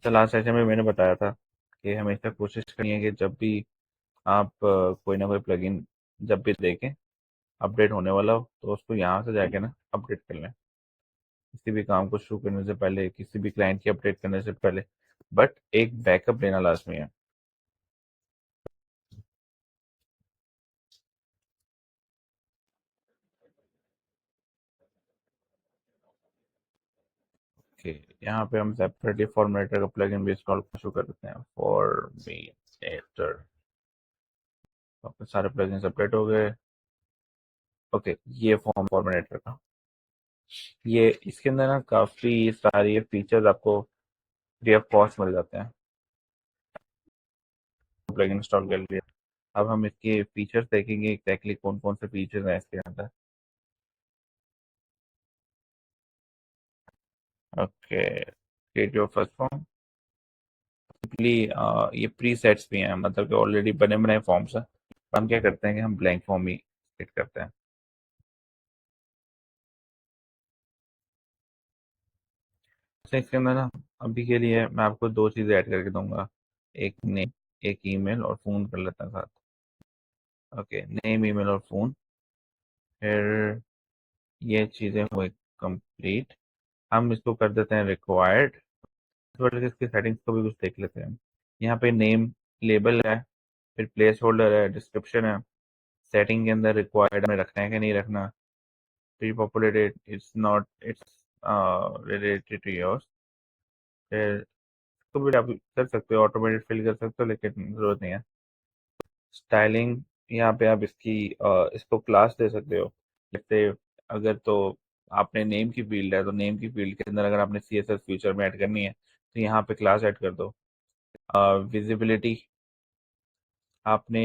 तो last session में मैंने बताया था कि हमेशा कोशिश करनी है कि जब भी आप कोई ना कोई प्लगइन जब भी देखें अपडेट होने वाला हो तो उसको यहाँ से जाके ना अपडेट कर लें, किसी भी काम को शुरू करने से पहले, किसी भी क्लाइंट की अपडेट करने से पहले। बट एक बैकअप लेना लाजमी है। कि यहाँ पे हम सेपरेटली फॉर्मेटर का प्लगइन भी इंस्टॉल शुरू कर देते हैं। फॉर्मेटर, अपने सारे प्लगइन अपडेट हो गए। ओके, ये फॉर्म फॉर्मेटर का, ये इसके अंदर ना काफ़ी सारी फीचर्स आपको फ्री ऑफ कॉस्ट मिल जाते हैं। प्लगइन इंस्टॉल कर लिया, अब हम इसके फीचर्स देखेंगे एग्जैक्टली कौन कौन से फीचर्स हैं इसके अंदर। Okay, create your first form. Simply ये प्री सेट्स भी हैं, मतलब कि ऑलरेडी बने बनाए फॉर्म्स हैं। हम क्या करते हैं कि हम ब्लैंक फॉर्म ही सेट करते हैं। तो इसके अंदर ना अभी के लिए मैं आपको दो चीज़ें ऐड करके दूंगा, एक नेम, एक ईमेल और फ़ोन कर लेते हैं साथ। ओके, नेम, ईमेल और फ़ोन। फिर ये चीज़ें हुई कंप्लीट। हम इसको कर देते हैं रिक्वायर्ड। थोड़ा सा इसकी सेटिंग्स को भी कुछ देख लेते हैं। यहाँ पे नेम लेबल है, फिर प्लेस होल्डर है, डिस्क्रिप्शन है। सेटिंग के अंदर रिक्वायर्ड में रखना है कि नहीं रखना। Pre populated, it's not, it's related to yours. फिर इसको भी आप कर सकते हो, ऑटोमेटेड फिल कर सकते हो, लेकिन ज़रूरत नहीं है। स्टाइलिंग, यहाँ पे आप इसको क्लास दे सकते हो। जैसे अगर तो आपने नेम की फील्ड है तो नेम की फील्ड के अंदर अगर आपने सी एस एस फ्यूचर में ऐड करनी है तो यहाँ पे क्लास ऐड कर दो। विजिबिलिटी, आपने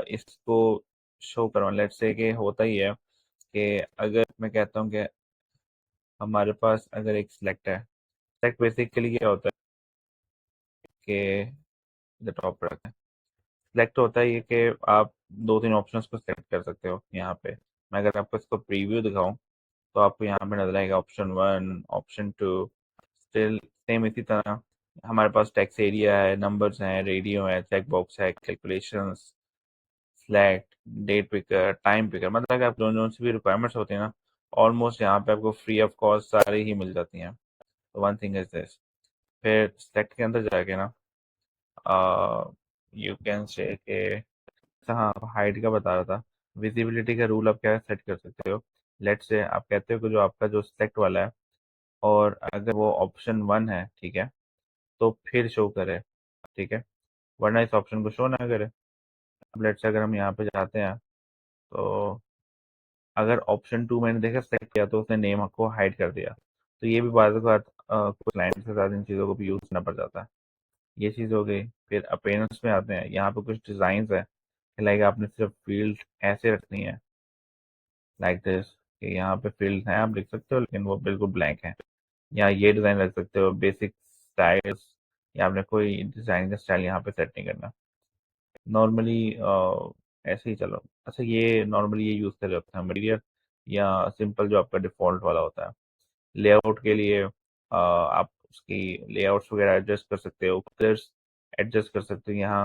इसको शो करवा, लेट्स से कि होता ही है कि अगर मैं कहता हूँ कि हमारे पास अगर एक सिलेक्ट है, सिलेक्ट बेसिकली क्या होता है कि टॉप पर रखें। सिलेक्ट होता है ये कि आप दो तीन ऑप्शंस को सेलेक्ट कर सकते हो यहाँ पे। मैं अगर आपको इसको प्रीव्यू दिखाऊं तो आपको यहाँ पे नजर आएगा option one, option two. Still same इसी तरह हमारे पास टेक्स्ट एरिया है, नंबर्स हैं, रेडियो है, चेक बॉक्स है, calculations, select, date picker, time picker. मतलब कि आप जो जो सी भी रिक्वायरमेंट्स होती हैं ना, ऑलमोस्ट यहाँ पे आपको फ्री ऑफ कॉस्ट सारी ही मिल जाती हैं। तो वन थिंग इज दिस। फिर सिलेक्ट के अंदर जाके ना यू कैन से के, हाँ, हाइट का बता रहा था। विजिबिलिटी का रूल आप क्या सेट कर सकते हो। लेट से आप कहते हो कि जो आपका जो सिलेक्ट वाला है, और अगर वो ऑप्शन वन है, ठीक है, तो फिर शो करे, ठीक है, वरना इस ऑप्शन को शो ना करे। अब लेट से अगर हम यहाँ पे जाते हैं तो अगर ऑप्शन टू मैंने देखा सेलेक्ट किया तो उसने नेम को हाइड कर दिया। तो ये भी बाद बात कुछ क्लाइंट के साथ इन चीज़ों को भी यूज़ करना पड़ जाता है। ये चीज़ हो गई। फिर अपीयरेंस में आते हैं, यहाँ पे कुछ डिज़ाइन है, लाइक आपने सिर्फ फील्ड ऐसे रखनी है, लाइक दिस, कि यहाँ पे फील्ड है आप लिख सकते हो लेकिन वो बिल्कुल ब्लैंक है। या ये डिज़ाइन रख सकते हो, बेसिक स्टाइल्स, या आपने कोई डिज़ाइन का स्टाइल यहाँ पे सेट नहीं करना। नॉर्मली ऐसे ही चलो। अच्छा, ये नॉर्मली ये यूज़ कर रहे होते हैं मटीरियल, या सिंपल जो आपका डिफ़ॉल्ट वाला होता है। लेआउट के लिए आप उसकी लेआउट्स वगैरह एडजस्ट कर सकते हो, कलर्स एडजस्ट कर सकते हो। यहाँ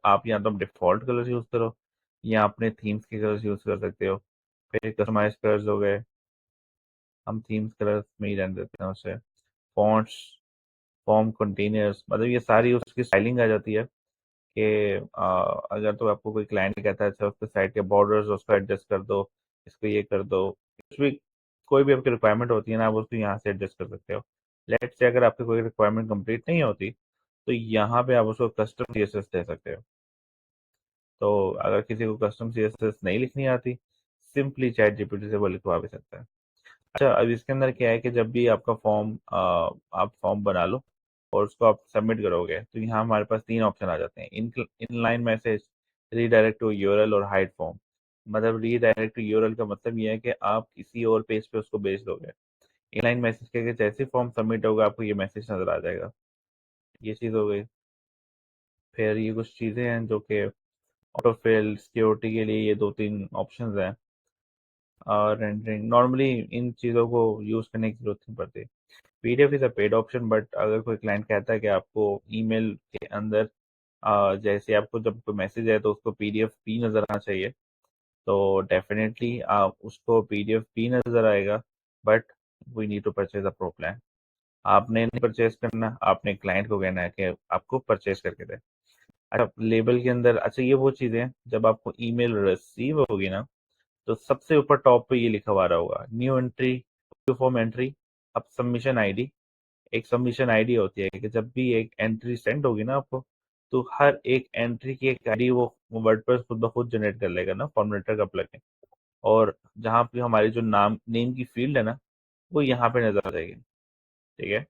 आप या तो डिफ़ॉल्ट कलर्स यूज़ करो, या अपने थीम्स के कलर्स यूज़ कर सकते हो। फिर कस्टमाइज कलर्स हो गए, हम थीम्स कलर्स में ही रहने देते हैं उसे। फॉन्ट्स, फॉर्म कंटेनर्स, मतलब ये सारी उसकी स्टाइलिंग आ जाती है कि अगर तो आपको कोई क्लाइंट कहता है अच्छा उसके साइड के बॉर्डर्स उसको एडजस्ट कर दो, इसको ये कर दो, कुछ भी, कोई भी आपकी रिक्वायरमेंट होती है ना, आप उसको यहाँ से एडजस्ट कर सकते हो। लेट से अगर आपकी कोई रिक्वायरमेंट कंप्लीट नहीं होती तो यहाँ पे आप उसको कस्टम सीएसएस दे सकते हो। तो अगर किसी को कस्टम सीएसएस नहीं लिखनी आती, सिंपली चैट जीपीटी से वो लिखवा भी सकता है। अच्छा, अब इसके अंदर क्या है कि जब भी आपका फॉर्म आप फॉर्म बना लो और उसको आप सबमिट करोगे तो यहाँ हमारे पास तीन ऑप्शन आ जाते हैं। Inline message, redirect to URL और हाइड फॉर्म। मतलब रीडायरेक्ट टू यूआरएल का मतलब ये है कि आप किसी और पेज पे उसको भेज दोगे। इनलाइन मैसेज के जैसे फॉर्म सबमिट होगा आपको ये मैसेज नजर आ जाएगा। ये चीज़ हो गई। फिर ये कुछ चीज़ें हैं जो कि ऑटो फिल, सिक्योरिटी के लिए ये दो तीन ऑप्शंस हैं। और रेंडरिंग, नॉर्मली इन चीज़ों को यूज़ करने की जरूरत नहीं पड़ती। PDF is a paid option, but अगर कोई क्लाइंट कहता है कि आपको ईमेल के अंदर जैसे आपको जब कोई मैसेज आए तो उसको पीडीएफ भी नजर आना चाहिए, तो डेफिनेटली आप उसको पीडीएफ भी नजर आएगा, but we need to purchase a pro plan. आपने नहीं परचेज करना, आपने क्लाइंट को कहना है कि आपको परचेज करके दे। अच्छा, लेबल के अंदर, अच्छा ये वो चीजें हैं, जब आपको ईमेल रिसीव होगी ना, तो सबसे ऊपर टॉप पे ये लिखा हुआ रहा होगा, new entry, new form entry, अब सबमिशन आईडी। एक सबमिशन आईडी होती है कि जब भी एक एंट्री सेंड होगी ना आपको, तो हर एक एंट्री की एक आईडी वो वर्डप्रेस खुद ब खुद जनरेट कर लेगा ना, फॉर्मेटर का प्लगइन। और जहाँ पे हमारी जो नेम की फील्ड है ना, वो यहाँ पे नजर आ जाएगी। ठीक है।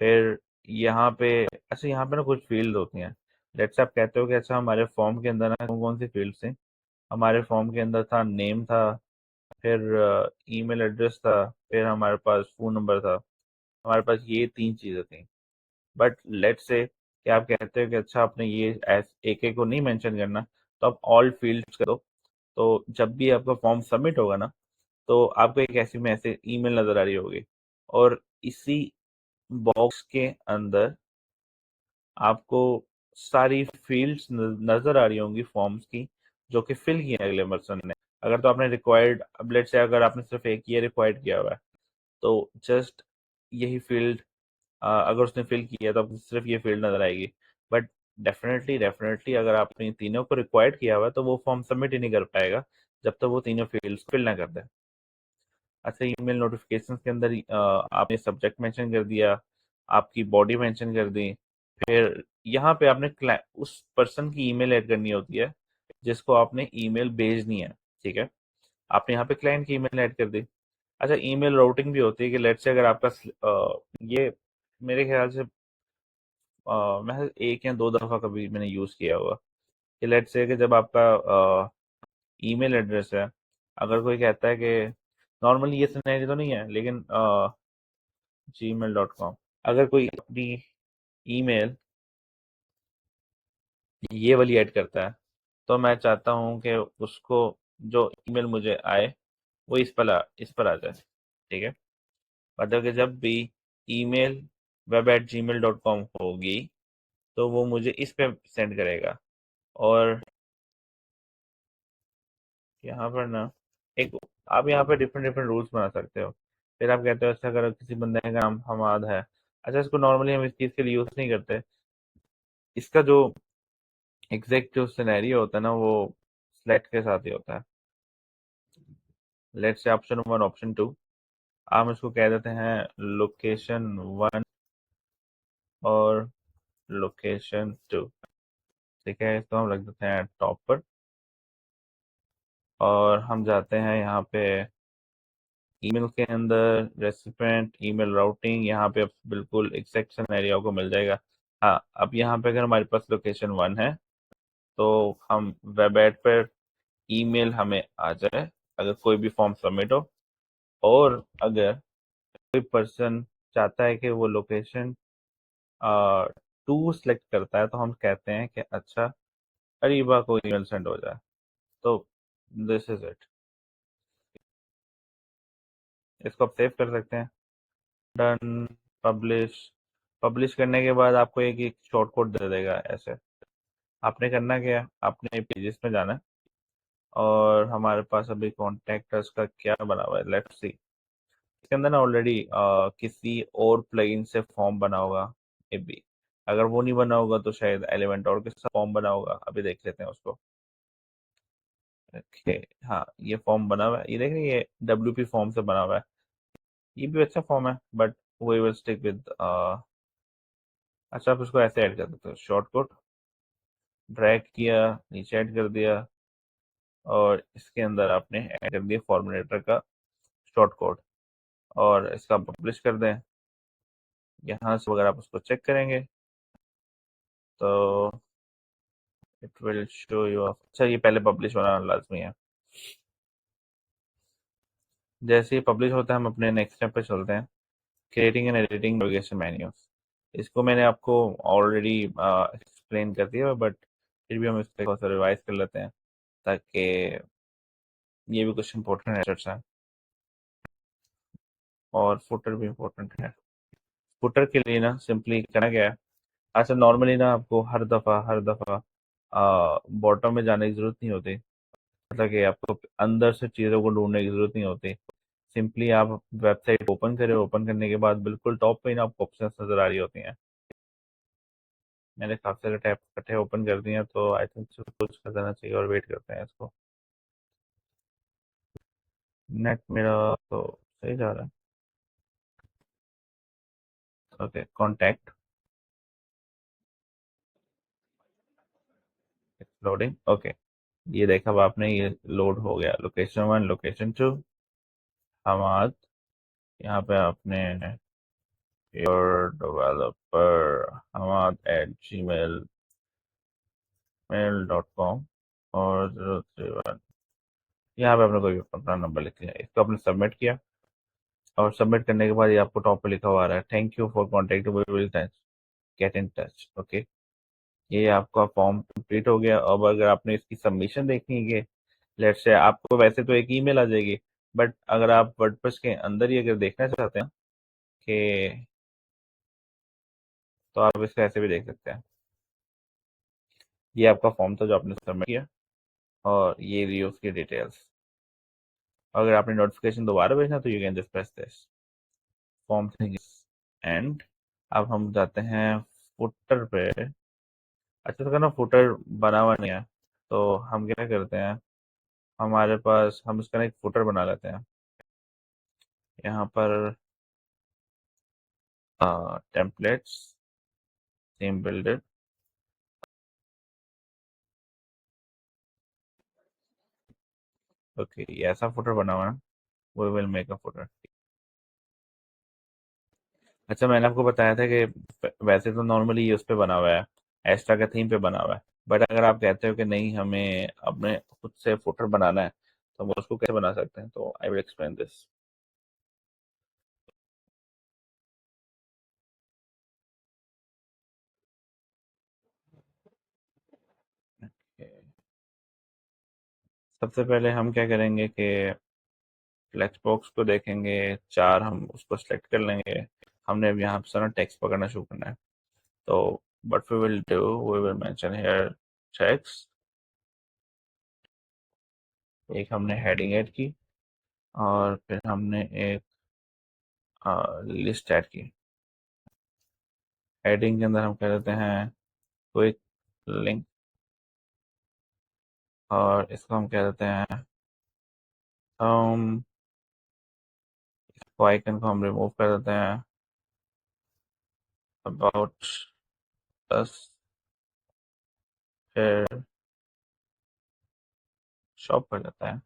फिर यहाँ पे, अच्छा यहाँ पे ना कुछ फील्ड होती हैं। लेट्स आप कहते हो कि अच्छा हमारे फॉर्म के अंदर ना कौन कौन सी फील्ड्स थी। हमारे फॉर्म के अंदर था नेम था, फिर ईमेल एड्रेस था, फिर हमारे पास फोन नंबर था। हमारे पास ये 3 चीजें थी। बट लेट्स से कि आप कहते हो कि अच्छा आपने ये एक एक को नहीं मेंशन करना, तो आप ऑल फील्ड्स करो। तो जब भी आपका फॉर्म सबमिट होगा ना, तो आपको एक ऐसी मैसेज ईमेल नजर आ रही होगी, और इसी बॉक्स के अंदर आपको सारी फील्ड्स नजर आ रही होंगी फॉर्म्स की, जो कि फिल किए हैं अगले पर्सन ने। अगर तो आपने रिक्वायर्ड, अब लेट्स से अगर आपने सिर्फ एक ये रिक्वायर्ड किया हुआ है, तो जस्ट यही फील्ड अगर उसने फिल किया तो आपको सिर्फ ये फील्ड नजर आएगी। बट डेफिनेटली डेफिनेटली अगर आपने इन तीनों को रिक्वायर्ड किया हुआ है, तो वो फॉर्म सबमिट ही नहीं कर पाएगा जब तक वो तीनों फील्ड्स फिल ना कर दे। अच्छा, ईमेल नोटिफिकेशन के अंदर आपने सब्जेक्ट मेंशन कर दिया, आपकी बॉडी मेंशन कर दी, फिर यहाँ पे आपने उस पर्सन की ईमेल ऐड करनी होती है जिसको आपने ईमेल भेजनी है। ठीक है। आपने यहाँ पे क्लाइंट की ईमेल ऐड कर दी। अच्छा, ईमेल राउटिंग भी होती है कि लेट्स से अगर आपका ये मेरे ख्याल से मैं एक या दो दफा कभी मैंने यूज किया हुआ, कि लेट्स से कि जब आपका ईमेल एड्रेस है, अगर कोई कहता है कि नॉर्मली ये सिनेरियो तो नहीं है, लेकिन gmail.com, अगर कोई अपनी ईमेल ये वाली ऐड करता है, तो मैं चाहता हूँ कि उसको जो ईमेल मुझे आए वो इस पर आ जाए। ठीक है। मतलब कि जब भी ईमेल web@gmail.com होगी, तो वो मुझे इस पे सेंड करेगा। और यहाँ पर ना एक, आप यहाँ पे डिफरेंट डिफरेंट रूल्स बना सकते हो। फिर आप कहते हो अच्छा अगर किसी बंदे का नाम हमाद है, अच्छा इसको नॉर्मली हम इस चीज़ के लिए यूज़ नहीं करते। इसका जो एग्जैक्ट जो सिनेरियो होता है ना, वो सिलेक्ट के साथ ही होता है। लेट्स से ऑप्शन 1, ऑप्शन 2, हम इसको कह देते हैं लोकेशन 1 और लोकेशन 2। ठीक है, इसको हम रख देते हैं टॉप पर। और हम जाते हैं यहाँ पे ईमेल के अंदर रेसिपिएंट ईमेल राउटिंग, यहाँ पे अब बिल्कुल एग्जैक्ट सिनेरियो को मिल जाएगा। हाँ, अब यहाँ पे अगर हमारे पास लोकेशन 1 है, तो हम वेब एड पर ईमेल हमें आ जाए अगर कोई भी फॉर्म सबमिट हो। और अगर कोई पर्सन चाहता है कि वो लोकेशन 2 सेलेक्ट करता है, तो हम कहते हैं कि अच्छा अरीबा को ईमेल सेंड हो जाए। तो दिस इज इट। इसको आप सेव कर सकते हैं। डन। पब्लिश। पब्लिश करने के बाद आपको एक एक शॉर्ट कोड दे देगा ऐसे। आपने करना क्या है, आपने पेजेस में जाना है, और हमारे पास अभी कॉन्टैक्ट अस का क्या बना हुआ है, लेट्स सी। इसके अंदर ना ऑलरेडी किसी और प्लगइन से फॉर्म बना होगा, मे बी। अगर वो नहीं बना होगा तो शायद एलिमेंट और किसका फॉर्म बना होगा, अभी देख लेते हैं उसको। ओके। हाँ, ये फॉर्म बना हुआ है, ये देख रहे हैं, ये WP फॉर्म से बना हुआ है। ये भी अच्छा फॉर्म है, but we will stick with. अच्छा, आप उसको ऐसे ऐड कर सकते हो, शॉर्ट कोड ड्रैग किया, नीचे ऐड कर दिया, और इसके अंदर आपने ऐड कर दिया फॉर्मुलेटर का शॉर्ट कोड, और इसका पब्लिश कर दें। यहाँ से अगर आप उसको चेक करेंगे, तो इट विल शो यू। अच्छा, ये पहले पब्लिश होना लाजमी है। जैसे ही पब्लिश होता है, हम अपने नेक्स्ट स्टेप पे चलते हैं, creating and editing navigation menus. इसको मैंने आपको ऑलरेडी एक्सप्लेन कर दिया, बट फिर भी हम इसको थोड़ा सा रिवाइज कर लेते हैं, ताकि ये भी कुछ इंपॉर्टेंट है, और फुटर भी इम्पोर्टेंट है। फुटर के लिए ना सिंपली करना क्या है। अच्छा, नॉर्मली ना आपको हर दफ़ा बॉटम में जाने की ज़रूरत नहीं होती। मतलब कि आपको अंदर से चीज़ों को ढूंढने की ज़रूरत नहीं होती। सिंपली आप वेबसाइट ओपन करें, ओपन करने के बाद बिल्कुल टॉप पे ही ना आपको ऑप्शंस नज़र आ रही होती हैं। मैंने काफ़ी सारे टैब इकट्ठे ओपन कर दिए हैं, तो आई थिंक कुछ कर देना चाहिए और वेट करते हैं इसको। नेट मेरा तो सही जा रहा है। Okay, contact loading. ओके, ये देखा अब आपने, ये लोड हो गया। लोकेशन 1, लोकेशन 2, हमाद। यहाँ पे आपने your developer Hammad eight gmail.com और 031, यहाँ पे आपने कोई भी अपना नंबर लिख लिया, इसको आपने सबमिट किया। और सबमिट करने के बाद ये आपको टॉप पे लिखा हुआ आ रहा है, thank you for contact, we will touch get in touch. Okay, ये आपका फॉर्म कंप्लीट हो गया। अब अगर आपने इसकी सबमिशन देखनी है, लेट्स से आपको वैसे तो एक ईमेल आ जाएगी, बट अगर आप वर्डप्रेस के अंदर ही अगर देखना चाहते हैं कि, तो आप इसको ऐसे भी देख सकते हैं। ये आपका फॉर्म था जो आपने सबमिट किया, और ये रही उसकी डिटेल्स। अगर आपने नोटिफिकेशन दोबारा भेजना तो you can just press this form thing and. अब हम जाते हैं फुटर पे। अच्छा, तो ना फुटर बना हुआ नहीं है, तो हम क्या करते हैं, हमारे पास हम इसका ना एक फुटर बना लेते हैं। यहाँ पर टेम्पलेट्स, थीम बिल्डर। ओके, ये ऐसा फुटर बना हुआ है, we will make a footer. अच्छा, मैंने आपको बताया था कि वैसे तो नॉर्मली ये उस पे बना हुआ है, एक्स्ट्रा का थीम पे बना हुआ है। बट अगर आप कहते हो कि नहीं, हमें अपने खुद से फुटर बनाना है, तो हम उसको कैसे बना सकते हैं, तो आई विल एक्सप्लेन दिस। सबसे पहले हम क्या करेंगे कि फ्लेक्स बॉक्स को देखेंगे, चार हम उसको सेलेक्ट कर लेंगे। हमने अब यहाँ से ना टेक्स्ट पकड़ना शुरू करना है। तो what we will do, we will mention here text. एक हमने हेडिंग ऐड की, और फिर हमने एक लिस्ट ऐड की। हेडिंग के अंदर हम कह देते हैं क्विक लिंक, और इसको हम कह देते हैं हम, इसको आइकन को हम रिमूव कर देते हैं, अबाउट अस, फिर शॉप कर देते हैं।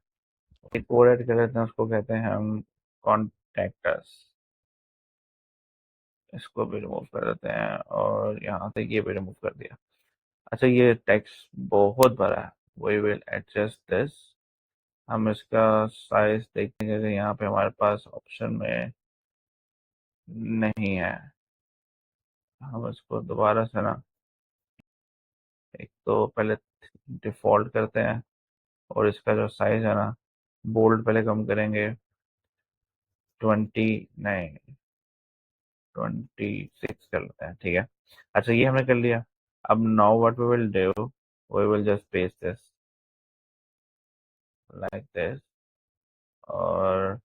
एक और ऐड कर देते हैं, उसको कहते हैं हम कॉन्टैक्ट अस। इसको भी रिमूव कर देते हैं, और यहाँ से ये भी रिमूव कर दिया। अच्छा, ये टेक्स्ट बहुत बड़ा है, वी विल एडजस्ट दिस। हम इसका साइज देखेंगे कि यहाँ पे हमारे पास ऑप्शन में नहीं है। हम इसको दोबारा से ना, एक तो पहले डिफॉल्ट करते हैं, और इसका जो साइज है ना, बोल्ड पहले कम करेंगे, 29, 26 कर लेते हैं, ठीक है। अच्छा, ये हमने कर लिया। अब now what we will do, we will just paste this like this, और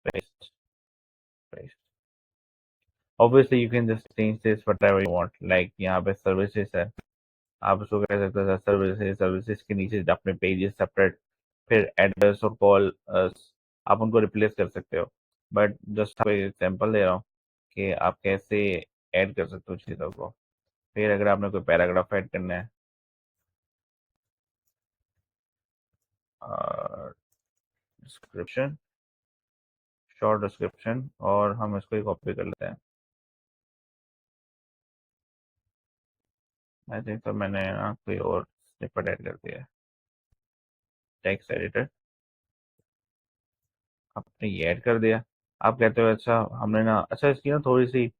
paste, paste. Obviously you can just change this whatever you want, like यहाँ पे सर्विसेज है, आप उसको कह सकते हो सर्विसेज, सर्विसेज के नीचे अपने पेजेस सेपरेट, फिर एड्रेस और कॉल, आप उनको रिप्लेस कर सकते हो। बट जस्ट आपको एग्जांपल दे रहा हूँ कि आप कैसे ऐड कर सकते हो चीज़ों को। फिर अगर आपने कोई पैराग्राफ ऐड करना है, डिस्क्रिप्शन, शॉर्ट डिस्क्रिप्शन, और हम इसको ही कॉपी कर लेते हैं। आई थिंक तो मैंने ना कोई और स्निपेट ऐड कर दिया है। टेक्स्ट एडिटर, आपने ये ऐड कर दिया। आप कहते हो अच्छा हमने ना, अच्छा इसकी ना थोड़ी सी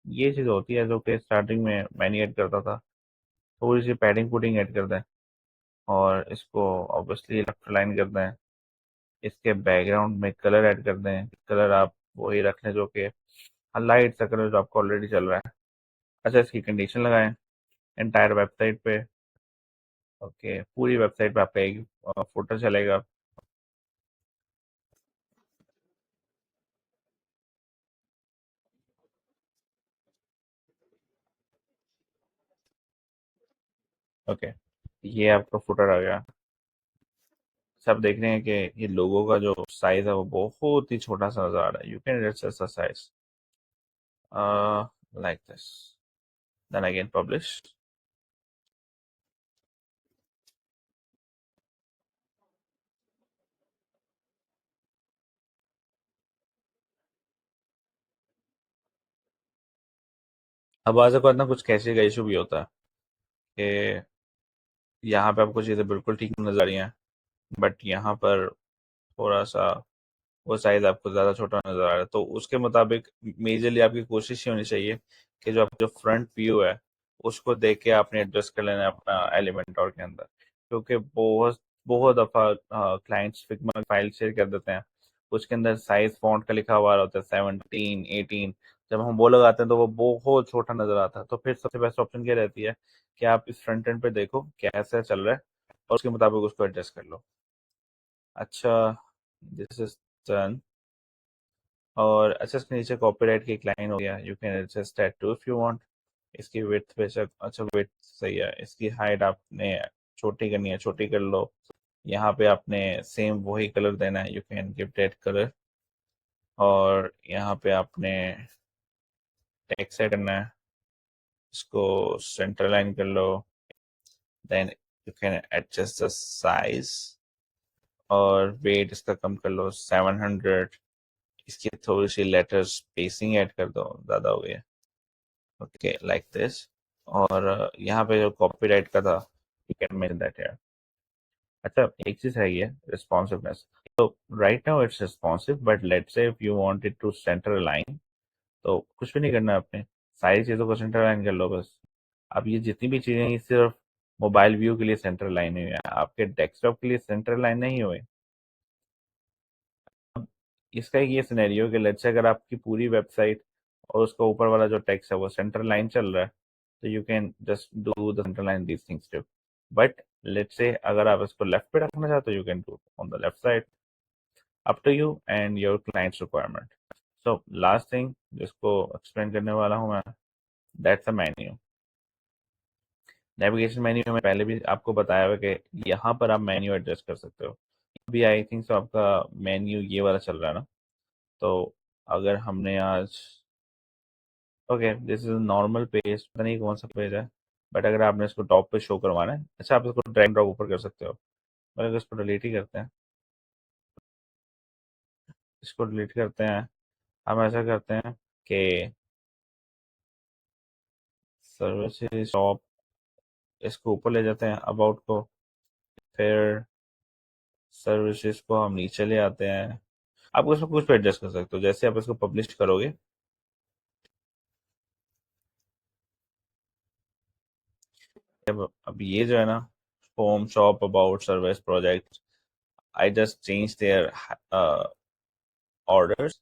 ये चीज़ होती है जो कि स्टार्टिंग में मैं नहीं ऐड करता था, थोड़ी सी पैडिंग पुडिंग ऐड कर दें, और इसको ऑब्वियसली लेफ्ट लाइन कर दें। इसके बैकग्राउंड में कलर ऐड कर दें, कलर आप वही रख लें जो कि लाइट सा कलर जो आपको ऑलरेडी चल रहा है। अच्छा, इसकी कंडीशन लगाएं एंटायर वेबसाइट पे। ओके, पूरी वेबसाइट पे आपका एक फोटो चलेगा। ओके, ये आपका फुटर आ गया। सब देख रहे हैं कि ये लोगों का जो साइज है वो बहुत ही छोटा सा नजर आ रहा है। You can adjust the size like this, then again publish. अब बाज़ को ना कुछ कैसे का इशू भी होता है कि यहाँ पे आपको चीज़ें बिल्कुल ठीक नजर आ रही हैं, बट यहाँ पर थोड़ा सा वो साइज आपको ज़्यादा छोटा नजर आ रहा है। तो उसके मुताबिक मेजरली आपकी कोशिश ये होनी चाहिए कि जो आपका जो फ्रंट व्यू है उसको देख के आपने एडजस्ट कर लेना है अपना एलिमेंटोर के अंदर। क्योंकि बहुत बहुत दफ़ा क्लाइंट्स फिग्मा फाइल शेयर कर देते हैं, उसके अंदर साइज फॉन्ट का लिखा हुआ होता है 17, 18। जब हम वो लगाते हैं तो वो बहुत छोटा नजर आता है। तो फिर सबसे बेस्ट ऑप्शन क्या रहती है कि आप इस फ्रंट एंड पे देखो कैसा चल रहा है और उसके मुताबिक उसको एडजस्ट कर लो। अच्छा, दिस इज डन। और अच्छा, इसके नीचे कॉपीराइट की एक लाइन हो गया, you can adjust that too if you want. इसकी विड्थ बेशक, अच्छा विड्थ सही है। इसकी हाइट आपने छोटी करनी है, छोटी कर लो। यहाँ पे आपने सेम वही कलर देना है, you can give that colour. और यहाँ पे आपने टेक्स्ट सेट करना है, इसको सेंटर लाइन कर लो। Then you can adjust the size और वेट इसका कम कर लो 700। इसकी थोड़ी सी लेटर स्पेसिंग ऐड कर दो, ज़्यादा हो गया। Okay, like this. और यहाँ पे जो कॉपीराइट का था, यू कैन मेक दैट यार। अच्छा, एक चीज है, ये रिस्पॉन्सिवनेस। तो right now it's responsive, but let's say if you want it to centre line, तो कुछ भी नहीं करना आपने, सारी चीजों को सेंटर लाइन कर लो बस। अब ये जितनी भी चीजें हैं, ये सिर्फ मोबाइल व्यू के लिए सेंटर लाइन हुई है, आपके डेस्कटॉप के लिए सेंटर लाइन नहीं हुई। इसका एक ये सिनेरियो कि लेट्स से अगर आपकी पूरी वेबसाइट और उसका ऊपर वाला जो टेक्स्ट है वो सेंटर लाइन चल रहा है, तो you can just do the centre line these things too. But let's say अगर आप इसको लेफ्ट पे रखना चाहते हो, you can do on the left side, up to you and your clients requirement. So last thing जिसको explain करने वाला हूँ मैं, that's a menu. Navigation menu में पहले भी आपको बताया हुआ कि यहाँ पर आप मेन्यू एडजस्ट कर सकते हो। अभी आई थिंक सो आपका मेन्यू ये वाला चल रहा है ना। तो अगर हमने आज, okay this is normal page, पता नहीं कौन सा पेज है, बट अगर आपने इसको टॉप पे शो करवाना है, अच्छा आप इसको ड्रैग ड्रॉप ऊपर कर सकते हो। पर अगर इसको डिलीट ही करते हैं, इसको डिलीट करते हैं, हम ऐसा करते हैं कि सर्विसेज शॉप, इसको ऊपर ले जाते हैं अबाउट को, फिर सर्विसेज को हम नीचे ले आते हैं। आप उसमें कुछ भी एडजस्ट कर सकते हो जैसे आप इसको पब्लिश करोगे। अब ये जो है ना, home shop about service project, I just change their orders,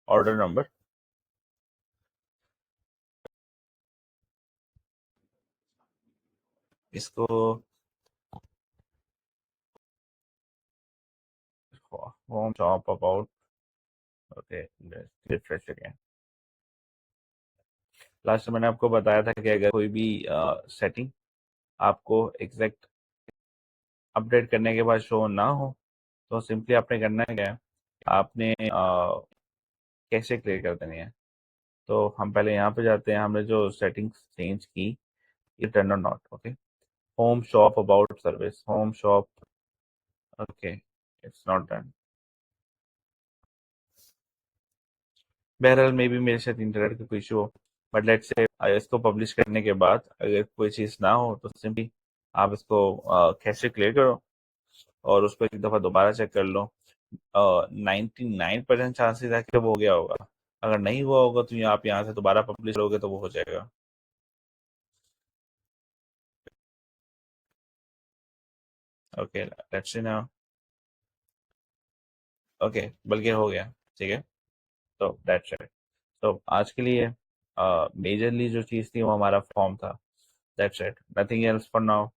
order number. इसको home shop about, okay, refresh again. Last में मैंने आपको बताया था कि अगर कोई भी सेटिंग आपको एग्जैक्ट अपडेट करने के बाद शो ना हो, तो सिंपली आपने करना क्या है, आपने कैसे क्लियर कर देनी है। तो हम पहले यहाँ पे जाते हैं, हमने जो सेटिंग्स चेंज की, ये turn on not, okay. Home shop about service, home shop, okay, it's not done. बहरहाल मे भी मेरे साथ इंटरनेट का कोई इशू हो, बट लेट्स से इसको पब्लिश करने के बाद अगर कोई चीज़ ना हो तो सिंपली आप इसको कैसे क्लियर करो और उसको एक दफ़ा दोबारा चेक कर लो। 99% चांसेस है कि वो हो गया होगा। अगर नहीं हुआ होगा तो आप यहाँ से दोबारा पब्लिश करोगे तो वो हो जाएगा। Okay, let's see now. Okay, बल्कि हो गया। ठीक है, तो दैट्स इट। तो आज के लिए मेजरली जो चीज़ थी वो हमारा फॉर्म था। That's it, nothing else for now.